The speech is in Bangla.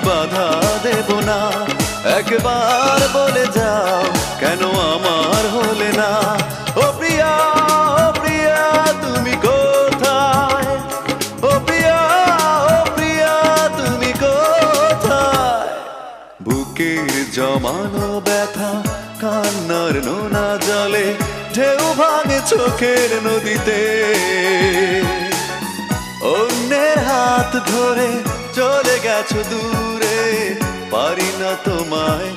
বাধা দেব না। একবার বলে যাও কেন আমার হলে না। ও প্রিয়া, ও প্রিয়া তুমি কোথায়? ও প্রিয়া, ও প্রিয়া তুমি কোথায়? বুকের জমানো ব্যথা কান্নার নোনা জলে ঢেউ ভাঙে চোখের নদীতে। অন্যের হাত ধরে চলে গেছো দূরে, পারি না তোমায়